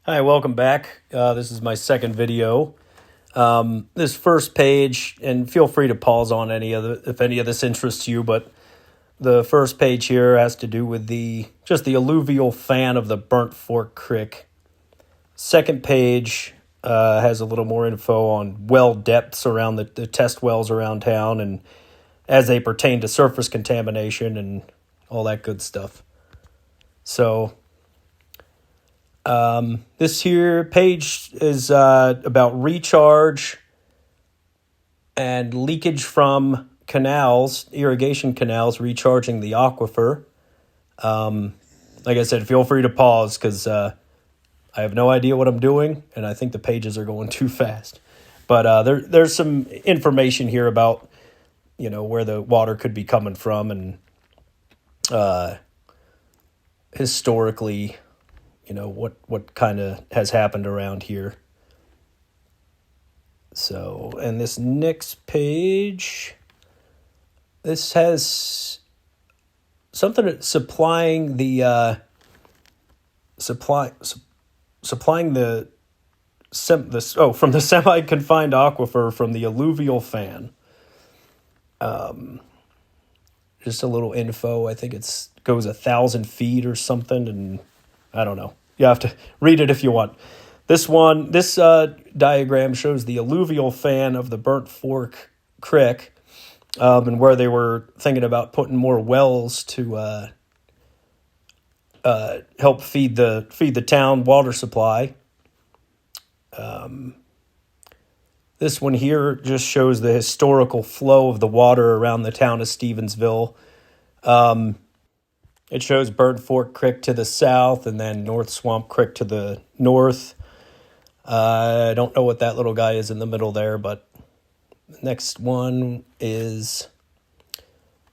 Hi, welcome back. This is my second video. This first page, and feel free to pause on if any of this interests you, but the first page here has to do with the alluvial fan of the Burnt Fork Creek. Second page has a little more info on well depths around the test wells around town and as they pertain to surface contamination and all that good stuff. So this here page is about recharge and leakage from canals, irrigation canals, recharging the aquifer. Like I said, feel free to pause because I have no idea what I'm doing, and I think the pages are going too fast. But there's some information here about, where the water could be coming from and historically, what kind of has happened around here. So, and this next page, this has something supplying the from the semi-confined aquifer from the alluvial fan. Just a little info. I think goes 1,000 feet or something, and I don't know. You have to read it if you want. This diagram shows the alluvial fan of the Burnt Fork Creek, and where they were thinking about putting more wells to help feed the town water supply. This one here just shows the historical flow of the water around the town of Stevensville. It shows Burnt Fork Creek to the south and then North Swamp Creek to the north. I don't know what that little guy is in the middle there, but the next one is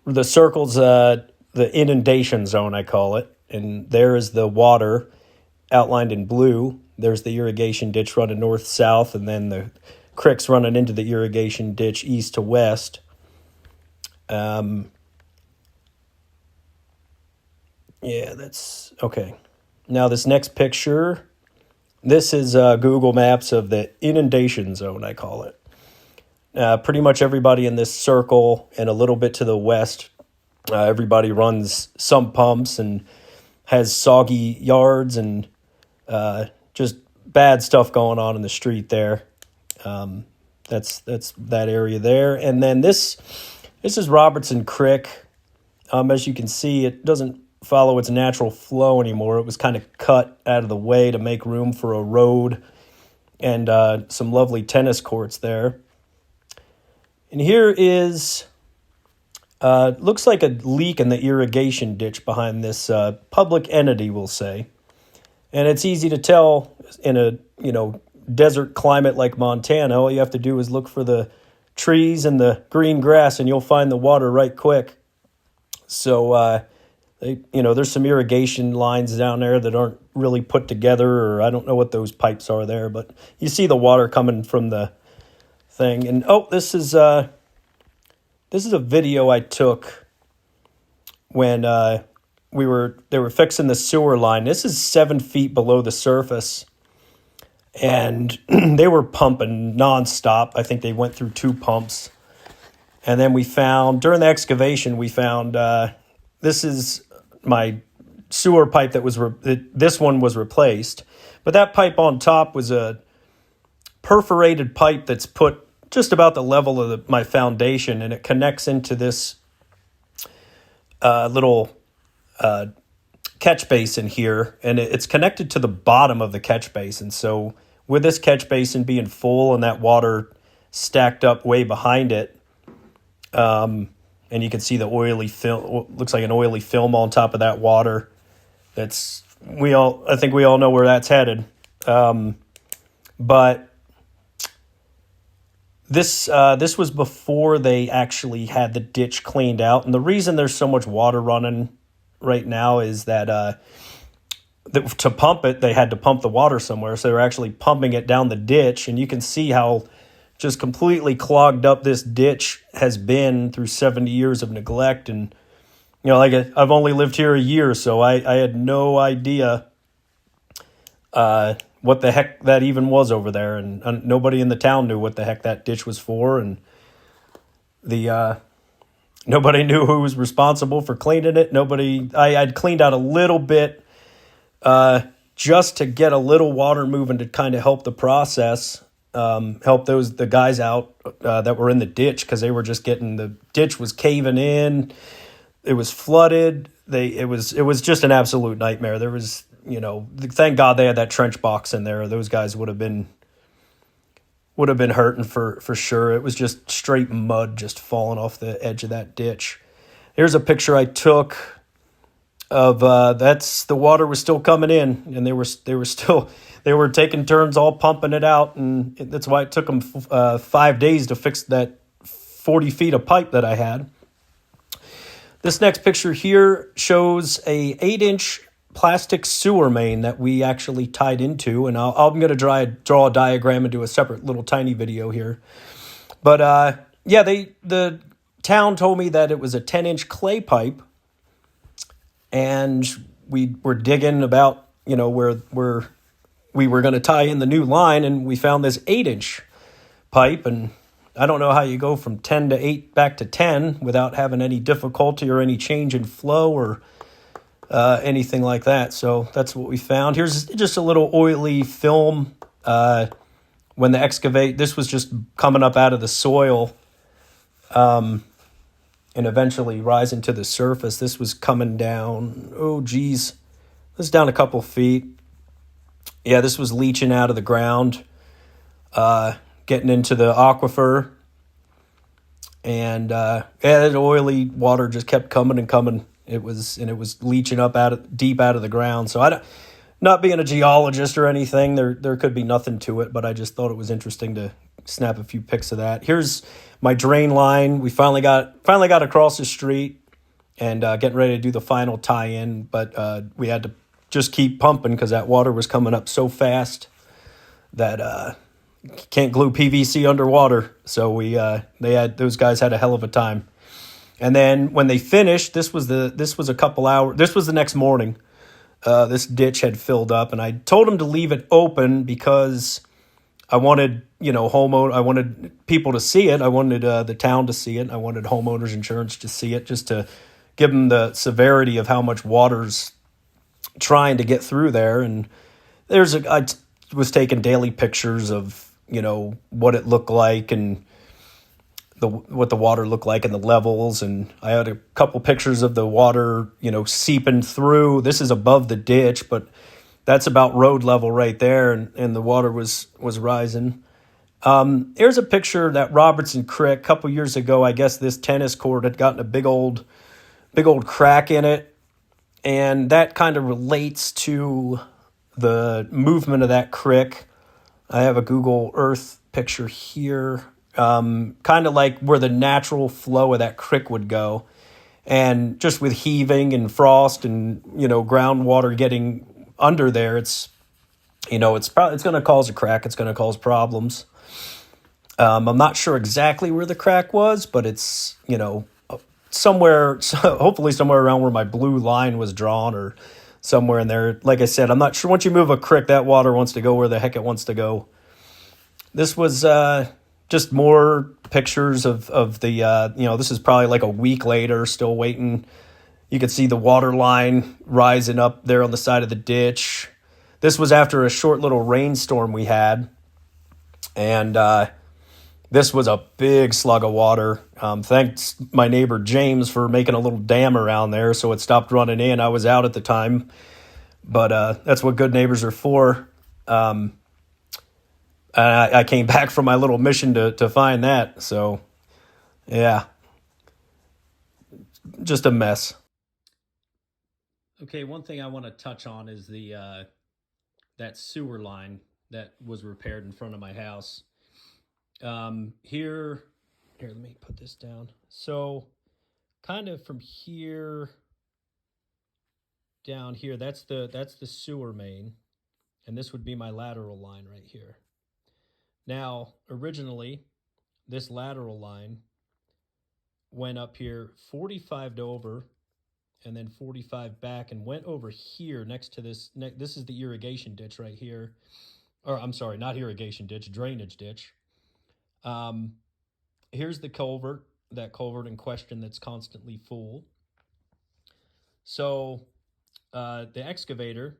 the circles, the inundation zone, I call it. And there is the water outlined in blue. There's the irrigation ditch running north-south, and then the creeks running into the irrigation ditch east to west. Yeah, that's okay. Now this next picture, this is Google Maps of the inundation zone, I call it. Pretty much everybody in this circle and a little bit to the west, everybody runs sump pumps and has soggy yards and just bad stuff going on in the street there. That's that area there. And then this is Robertson Creek. As you can see, it doesn't follow its natural flow anymore. It was kind of cut out of the way to make room for a road and some lovely tennis courts there. And here is, looks like a leak in the irrigation ditch behind this public entity, we'll say. And it's easy to tell in a, desert climate like Montana. All you have to do is look for the trees and the green grass and you'll find the water right quick. So, there's some irrigation lines down there that aren't really put together, or I don't know what those pipes are there, but you see the water coming from the thing. And this is a video I took when they were fixing the sewer line. This is 7 feet below the surface, and they were pumping nonstop. I think they went through 2 pumps, and then during the excavation, we found this is my sewer pipe this one was replaced, but that pipe on top was a perforated pipe that's put just about the level of my foundation, and it connects into this little catch basin here, and it's connected to the bottom of the catch basin. So with this catch basin being full and that water stacked up way behind it, and you can see the oily film, looks like an oily film on top of that water. I think we all know where that's headed. But this was before they actually had the ditch cleaned out. And the reason there's so much water running right now is that to pump it, they had to pump the water somewhere. So they were actually pumping it down the ditch. And you can see how just completely clogged up this ditch has been through 70 years of neglect. And, I've only lived here a year, so I had no idea what the heck that even was over there, and nobody in the town knew what the heck that ditch was for, and the nobody knew who was responsible for cleaning it. I'd cleaned out a little bit just to get a little water moving to kind of help the process, help the guys out that were in the ditch, because they were just the ditch was caving in, it was flooded. It was just an absolute nightmare. There was, thank God they had that trench box in there. Those guys would have been hurting for sure. It was just straight mud just falling off the edge of that ditch. Here's a picture I took of the water was still coming in, and they were taking turns all pumping it out, and that's why it took them 5 days to fix that 40 feet of pipe that I had. This next picture here shows a 8-inch plastic sewer main that we actually tied into, and I'm going to draw a diagram and do a separate little tiny video here. But the town told me that it was a 10-inch clay pipe, and we were digging about where we were going to tie in the new line, and we found this 8-inch pipe, and I don't know how you go from 10 to 8 back to 10 without having any difficulty or any change in flow or anything like that. So that's what we found. Here's just a little oily film. When this was just coming up out of the soil and eventually rising to the surface. This was coming down, this was down a couple feet. Yeah, this was leaching out of the ground, getting into the aquifer. And that oily water just kept coming and coming. It was leaching up deep out of the ground. So not being a geologist or anything, there could be nothing to it, but I just thought it was interesting to snap a few pics of that. Here's my drain line. We finally got across the street and getting ready to do the final tie-in, but we had to just keep pumping because that water was coming up so fast that can't glue PVC underwater. So those guys had a hell of a time. And then when they finished, this was a couple hours. This was the next morning. This ditch had filled up, and I told them to leave it open because I wanted, I wanted people to see it. I wanted the town to see it. I wanted homeowners insurance to see it, just to give them the severity of how much water's trying to get through there. And I was taking daily pictures of, what it looked like and what the water looked like and the levels. And I had a couple pictures of the water, seeping through. This is above the ditch, but that's about road level right there. And the water was rising. Here's a picture that Robertson Creek a couple years ago. I guess this tennis court had gotten a big old crack in it. And that kind of relates to the movement of that creek. I have a Google Earth picture here, kind of like where the natural flow of that creek would go. And just with heaving and frost and, groundwater getting under there, it's going to cause a crack. It's going to cause problems. I'm not sure exactly where the crack was, but it's, somewhere, hopefully somewhere around where my blue line was drawn or somewhere in there. Like I said, I'm not sure. Once you move a creek, that water wants to go where the heck it wants to go. This was just more pictures of the, this is probably like a week later, still waiting. You could see the water line rising up there on the side of the ditch. This was after a short little rainstorm we had. And this was a big slug of water. Thanks my neighbor James for making a little dam around there so it stopped running in. I was out at the time, but that's what good neighbors are for. I came back from my little mission to find that. So, yeah, just a mess. Okay, one thing I want to touch on is that sewer line that was repaired in front of my house. Here, let me put this down. So, kind of from here down here, that's the sewer main, and this would be my lateral line right here. Now, originally, this lateral line went up here 45 to over, and then 45 back, and went over here next to this. This is the irrigation ditch right here. or I'm sorry, not irrigation ditch, drainage ditch. Um, Here's the culvert, that culvert in question that's constantly full. So the excavator,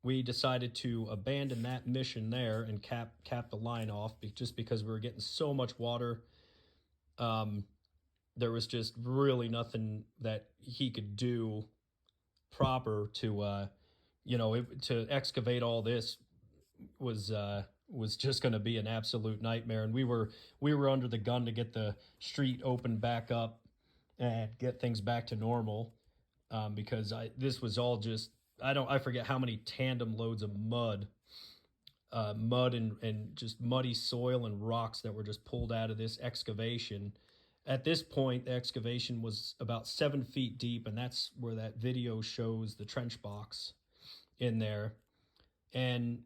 we decided to abandon that mission there and cap the line off just because we were getting so much water. There was just really nothing that he could do proper to to excavate all this was just going to be an absolute nightmare, and we were under the gun to get the street opened back up and get things back to normal, because this was all just I forget how many tandem loads of mud and just muddy soil and rocks that were just pulled out of this excavation. At this point, the excavation was about 7 feet deep, and that's where that video shows the trench box in there. And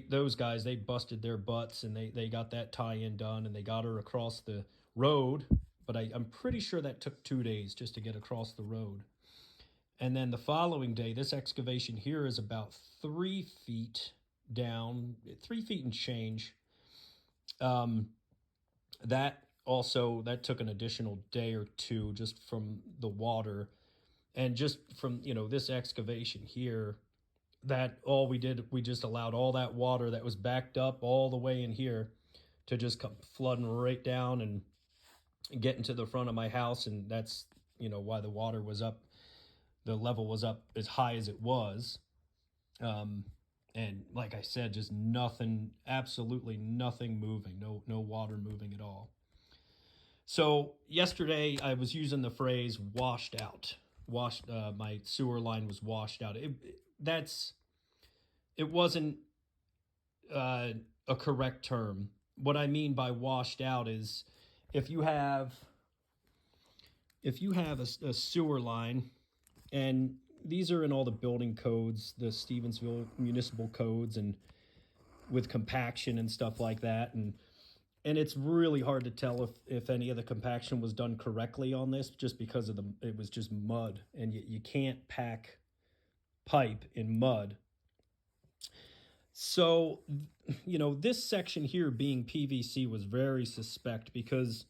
those guys, they busted their butts, and they got that tie-in done, and they got her across the road. But I'm pretty sure that took 2 days just to get across the road. And then the following day, this excavation here is about 3 feet down, 3 feet and change. That took an additional day or two just from the water, and just from this excavation here. That all we did, we just allowed all that water that was backed up all the way in here to just come flooding right down and get into the front of my house. And that's why the water was up, the level was up as high as it was. And like I said, just nothing, absolutely nothing moving, no water moving at all. So yesterday I was using the phrase washed out. My sewer line was washed out. It wasn't a correct term. What I mean by washed out is if you have a sewer line, and these are in all the building codes, the Stevensville municipal codes, and with compaction and stuff like that, and it's really hard to tell if any of the compaction was done correctly on this, just because it was just mud, and you can't pack pipe in mud. So, this section here being PVC was very suspect, because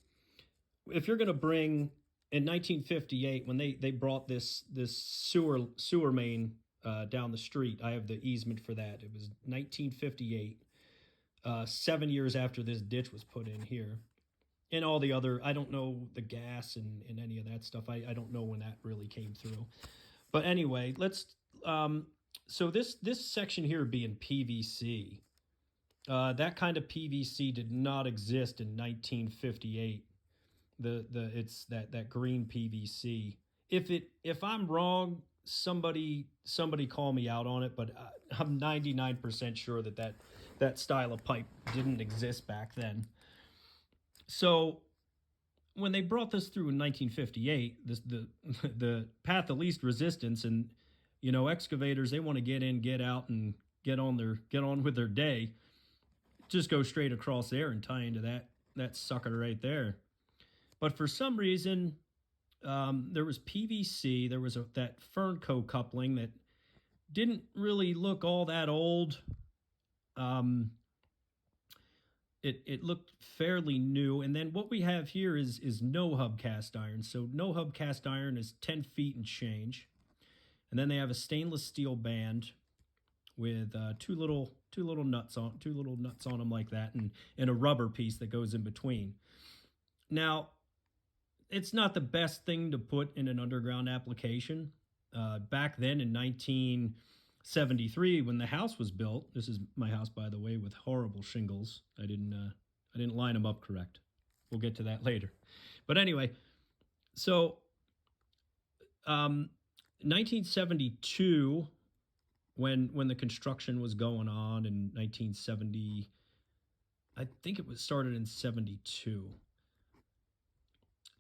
if you're going to bring, in 1958, when they brought this sewer main down the street, I have the easement for that. It was 1958. 7 years after this ditch was put in here. And all the other, I don't know the gas and any of that stuff. I don't know when that really came through. But anyway, so this section here being PVC, that kind of PVC did not exist in 1958. It's that green PVC. If I'm wrong, somebody call me out on it, but I'm 99% sure that style of pipe didn't exist back then. So when they brought this through in 1958, the path of least resistance, and excavators, they want to get in, get out, and get on with their day, just go straight across there and tie into that sucker right there. But for some reason, there was PVC, there was that Fernco coupling that didn't really look all that old. It looked fairly new. And then what we have here is no hub cast iron. So no hub cast iron is 10 feet and change. And then they have a stainless steel band with two little nuts on them like that, and a rubber piece that goes in between. Now, it's not the best thing to put in an underground application. Back then in 1973, when the house was built, this is my house, by the way, with horrible shingles. I didn't line them up correct. We'll get to that later. But anyway, so 1972, when the construction was going on in 1970, I think it was started in 72.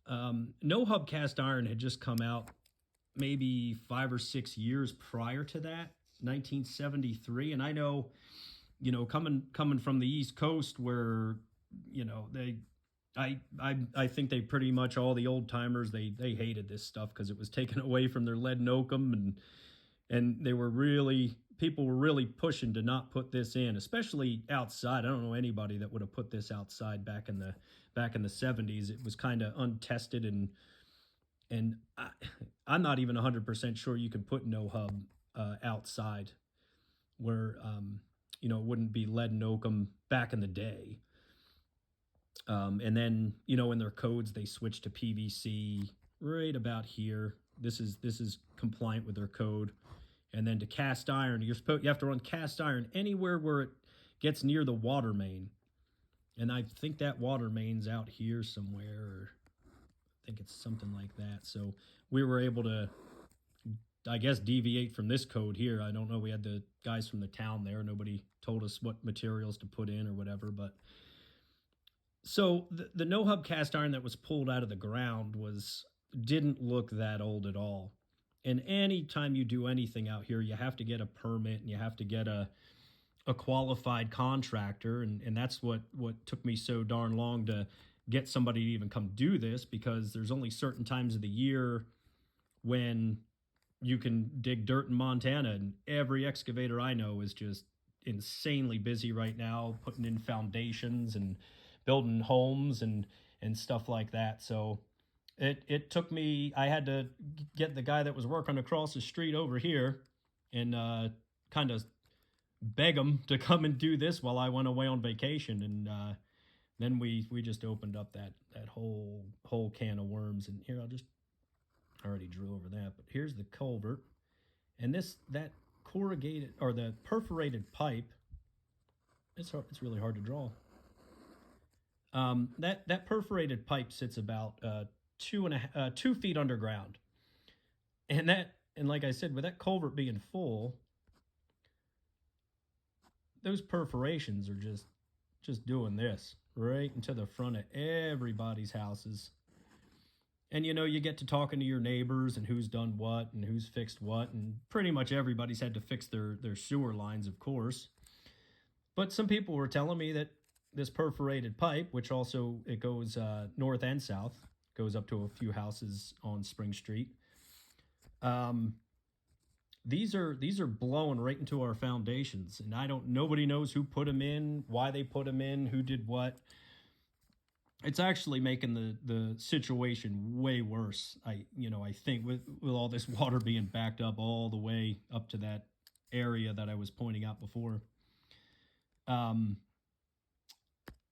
No hub cast iron had just come out maybe 5 or 6 years prior to that, 1973. And I know, coming from the East Coast, where, I think they pretty much, all the old timers, they hated this stuff because it was taken away from their lead and oakum, and they were really people were really pushing to not put this in, especially outside. I don't know anybody that would have put this outside back in the 70s. It was kind of untested, and I'm not even 100% sure you can put no hub outside where it wouldn't be lead and oakum back in the day. And then in their codes they switched to PVC right about here. This is compliant with their code. And then to cast iron, you have to run cast iron anywhere where it gets near the water main. And I think that water main's out here somewhere, or I think it's something like that. So we were able to, I guess, deviate from this code here. I don't know. We had the guys from the town there. Nobody told us what materials to put in or whatever. But so the no hub cast iron that was pulled out of the ground didn't look that old at all. And anytime you do anything out here, you have to get a permit and you have to get a qualified contractor. And that's what took me so darn long to get somebody to even come do this, because there's only certain times of the year when you can dig dirt in Montana. And every excavator I know is just insanely busy right now, putting in foundations and building homes and stuff like that. So it took me, I had to get the guy that was working across the street over here and kind of beg him to come and do this while I went away on vacation. And then we just opened up that whole can of worms. And here, I already drew over that, but here's the culvert. And that corrugated, or the perforated pipe, it's really hard to draw. That perforated pipe sits about 2 feet underground, and like I said, with that culvert being full, those perforations are just doing this right into the front of everybody's houses. And you get to talking to your neighbors and who's done what and who's fixed what, and pretty much everybody's had to fix their sewer lines, of course. But some people were telling me that this perforated pipe, which also it goes north and south, goes up to a few houses on Spring Street. These are blowing right into our foundations, and nobody knows who put them in, why they put them in, who did what. It's actually making the situation way worse. I think with all this water being backed up all the way up to that area that I was pointing out before.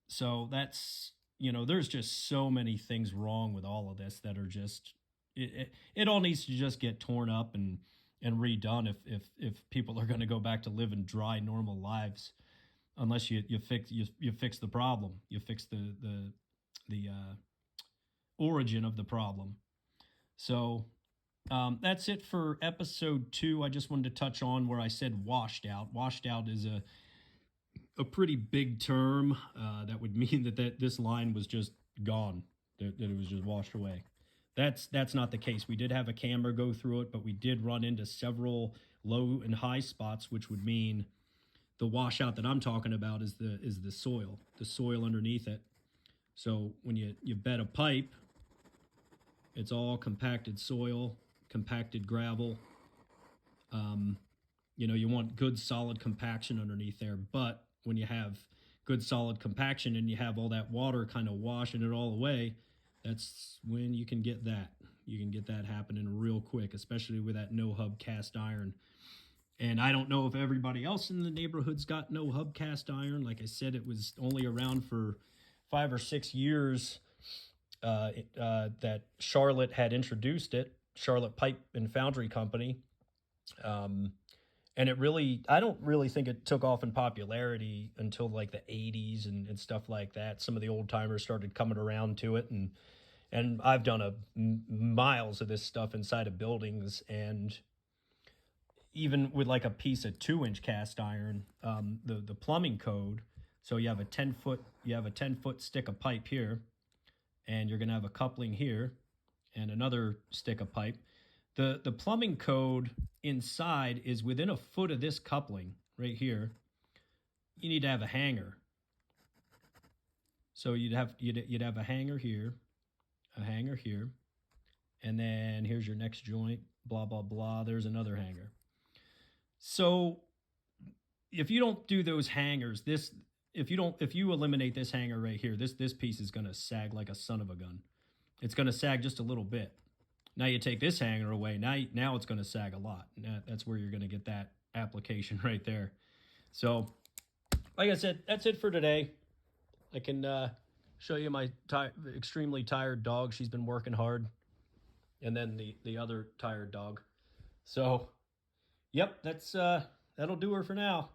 So that's, there's just so many things wrong with all of this that are just, it all needs to just get torn up and redone if people are going to go back to living dry, normal lives, unless you fix the problem, you fix the origin of the problem. So that's it for episode 2. I just wanted to touch on where I said washed out. Washed out is a pretty big term that would mean that this line was just gone, that it was just washed away. That's not the case. We did have a camera go through it, but we did run into several low and high spots, which would mean the washout that I'm talking about is the soil underneath it. So when you bed a pipe, it's all compacted soil, compacted gravel. You want good solid compaction underneath there. But when you have good solid compaction and you have all that water kind of washing it all away, that's when you can get that. You can get that happening real quick, especially with that no hub cast iron. And I don't know if everybody else in the neighborhood's got no hub cast iron. Like I said, it was only around for 5 or 6 years that Charlotte had introduced it, Charlotte Pipe and Foundry Company. And I don't really think it took off in popularity until like the 80s and stuff like that. Some of the old timers started coming around to it, and I've done miles of this stuff inside of buildings, and even with like a piece of 2-inch cast iron, the plumbing code. So you have a 10-foot stick of pipe here, and you're gonna have a coupling here, and another stick of pipe. The plumbing code inside is within a foot of this coupling right here. You need to have a hanger. So you'd have a hanger here, and then here's your next joint, blah, blah, blah. There's another hanger. So if you don't do those hangers, if you eliminate this hanger right here, this piece is going to sag like a son of a gun. It's going to sag just a little bit. Now you take this hanger away, now it's going to sag a lot. That's where you're going to get that application right there. So, like I said, that's it for today. I can show you my extremely tired dog. She's been working hard. And then the other tired dog. So, yep, that'll do her for now.